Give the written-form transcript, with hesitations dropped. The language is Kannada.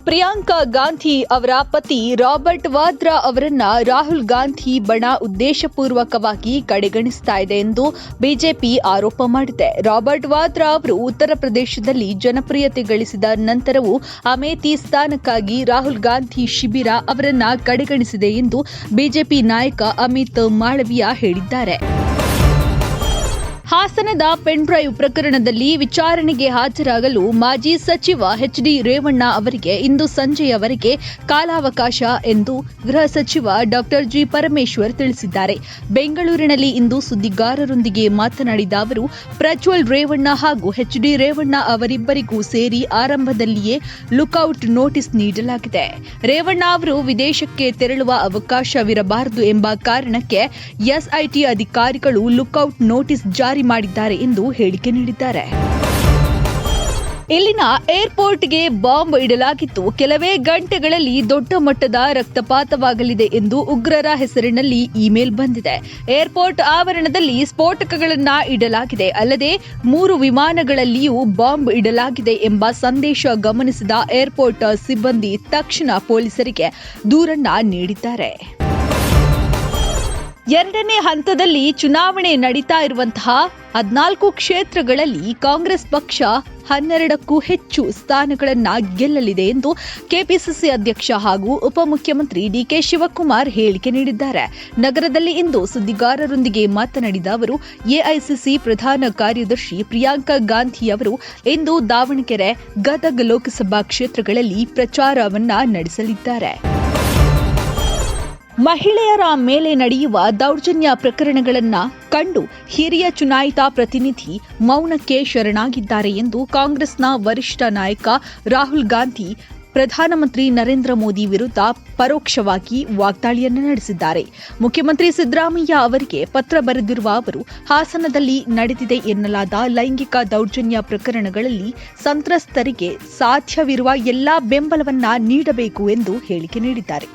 ಪ್ರಿಯಾಂಕಾ ಗಾಂಧಿ ಅವರ ಪತಿ ರಾಬರ್ಟ್ ವಾದ್ರಾ ಅವರನ್ನ ರಾಹುಲ್ ಗಾಂಧಿ ಬಣ ಉದ್ದೇಶಪೂರ್ವಕವಾಗಿ ಕಡೆಗಣಿಸ್ತಾ ಇದೆ ಎಂದು ಬಿಜೆಪಿ ಆರೋಪ ಮಾಡಿದೆ. ರಾಬರ್ಟ್ ವಾದ್ರಾ ಅವರು ಉತ್ತರ ಪ್ರದೇಶದಲ್ಲಿ ಜನಪ್ರಿಯತೆ ಗಳಿಸಿದ ನಂತರವೂ ಅಮೇಥಿ ಸ್ಥಾನಕ್ಕಾಗಿ ರಾಹುಲ್ ಗಾಂಧಿ ಶಿಬಿರ ಅವರನ್ನ ಕಡೆಗಣಿಸಿದೆ ಎಂದು ಬಿಜೆಪಿ ನಾಯಕ ಅಮಿತ್ ಮಾಳವಿಯಾ ಹೇಳಿದ್ದಾರೆ. ಹಾಸನದ ಪೆನ್ ಡ್ರೈವ್ ಪ್ರಕರಣದಲ್ಲಿ ವಿಚಾರಣೆಗೆ ಹಾಜರಾಗಲು ಮಾಜಿ ಸಚಿವ ಎಚ್.ಡಿ. ರೇವಣ್ಣ ಅವರಿಗೆ ಇಂದು ಸಂಜೆಯವರೆಗೆ ಕಾಲಾವಕಾಶ ಎಂದು ಗೃಹ ಸಚಿವ ಡಾ. ಜಿ. ಪರಮೇಶ್ವರ್ ತಿಳಿಸಿದ್ದಾರೆ. ಬೆಂಗಳೂರಿನಲ್ಲಿ ಇಂದು ಸುದ್ದಿಗಾರರೊಂದಿಗೆ ಮಾತನಾಡಿದ ಅವರು, ಪ್ರಜ್ವಲ್ ರೇವಣ್ಣ ಹಾಗೂ ಎಚ್.ಡಿ. ರೇವಣ್ಣ ಅವರಿಬ್ಬರಿಗೂ ಸೇರಿ ಆರಂಭದಲ್ಲಿಯೇ ಲುಕ್ಔಟ್ ನೋಟಿಸ್ ನೀಡಲಾಗಿದೆ. ರೇವಣ್ಣ ಅವರು ವಿದೇಶಕ್ಕೆ ತೆರಳುವ ಅವಕಾಶವಿರಬಾರದು ಎಂಬ ಕಾರಣಕ್ಕೆ ಎಸ್ಐಟಿ ಅಧಿಕಾರಿಗಳು ಲುಕ್ಔಟ್ ನೋಟಿಸ್ ಜಾರಿ ಮಾಡಿದ್ದಾರೆ ಎಂದು ಹೇಳಿಕೆ ನೀಡಿದ್ದಾರೆ. ಇಲ್ಲಿನ ಏರ್ಪೋರ್ಟ್ಗೆ ಬಾಂಬ್ ಇಡಲಾಗಿತ್ತು. ಕೆಲವೇ ಗಂಟೆಗಳಲ್ಲಿ ದೊಡ್ಡ ಮಟ್ಟದ ರಕ್ತಪಾತವಾಗಲಿದೆ ಎಂದು ಉಗ್ರರ ಹೆಸರಿನಲ್ಲಿ ಇಮೇಲ್ ಬಂದಿದೆ. ಏರ್ಪೋರ್ಟ್ ಆವರಣದಲ್ಲಿ ಸ್ಫೋಟಕಗಳನ್ನ ಇಡಲಾಗಿದೆ. ಅಲ್ಲದೆ 3 ವಿಮಾನಗಳಲ್ಲಿಯೂ ಬಾಂಬ್ ಇಡಲಾಗಿದೆ ಎಂಬ ಸಂದೇಶ ಗಮನಿಸಿದ ಏರ್ಪೋರ್ಟ್ ಸಿಬ್ಬಂದಿ ತಕ್ಷಣ ಪೊಲೀಸರಿಗೆ ದೂರನ್ನ ನೀಡಿದ್ದಾರೆ. 2ನೇ ಹಂತದಲ್ಲಿ ಚುನಾವಣೆ ನಡೀತಾ ಇರುವಂತಹ 14 ಕ್ಷೇತ್ರಗಳಲ್ಲಿ ಕಾಂಗ್ರೆಸ್ ಪಕ್ಷ 12ಕ್ಕೂ ಹೆಚ್ಚು ಸ್ಥಾನಗಳನ್ನು ಗೆಲ್ಲಲಿದೆ ಎಂದು ಕೆಪಿಸಿಸಿ ಅಧ್ಯಕ್ಷ ಹಾಗೂ ಉಪಮುಖ್ಯಮಂತ್ರಿ ಡಿಕೆ ಶಿವಕುಮಾರ್ ಹೇಳಿಕೆ ನೀಡಿದ್ದಾರೆ. ನಗರದಲ್ಲಿ ಇಂದು ಸುದ್ದಿಗಾರರೊಂದಿಗೆ ಮಾತನಾಡಿದ ಅವರು, ಎಐಸಿಸಿ ಪ್ರಧಾನ ಕಾರ್ಯದರ್ಶಿ ಪ್ರಿಯಾಂಕಾ ಗಾಂಧಿ ಅವರು ಇಂದು ದಾವಣಗೆರೆ, ಗದಗ ಲೋಕಸಭಾ ಕ್ಷೇತ್ರಗಳಲ್ಲಿ ಪ್ರಚಾರವನ್ನ ನಡೆಸಲಿದ್ದಾರೆ. ಮಹಿಳೆಯರ ಮೇಲೆ ನಡೆಯುವ ದೌರ್ಜನ್ಯ ಪ್ರಕರಣಗಳನ್ನು ಕಂಡು ಹಿರಿಯ ಚುನಾಯಿತ ಪ್ರತಿನಿಧಿ ಮೌನಕ್ಕೆ ಶರಣಾಗಿದ್ದಾರೆ ಎಂದು ಕಾಂಗ್ರೆಸ್ನ ವರಿಷ್ಠ ನಾಯಕ ರಾಹುಲ್ ಗಾಂಧಿ ಪ್ರಧಾನಮಂತ್ರಿ ನರೇಂದ್ರ ಮೋದಿ ವಿರುದ್ಧ ಪರೋಕ್ಷವಾಗಿ ವಾಗ್ದಾಳಿಯನ್ನು ನಡೆಸಿದ್ದಾರೆ. ಮುಖ್ಯಮಂತ್ರಿ ಸಿದ್ದರಾಮಯ್ಯ ಅವರಿಗೆ ಪತ್ರ ಬರೆದಿರುವ ಅವರು, ಹಾಸನದಲ್ಲಿ ನಡೆದಿದೆ ಎನ್ನಲಾದ ಲೈಂಗಿಕ ದೌರ್ಜನ್ಯ ಪ್ರಕರಣಗಳಲ್ಲಿ ಸಂತ್ರಸ್ತರಿಗೆ ಸಾಧ್ಯವಿರುವ ಎಲ್ಲಾ ಬೆಂಬಲವನ್ನ ನೀಡಬೇಕು ಎಂದು ಹೇಳಿಕೆ ನೀಡಿದ್ದಾರೆ.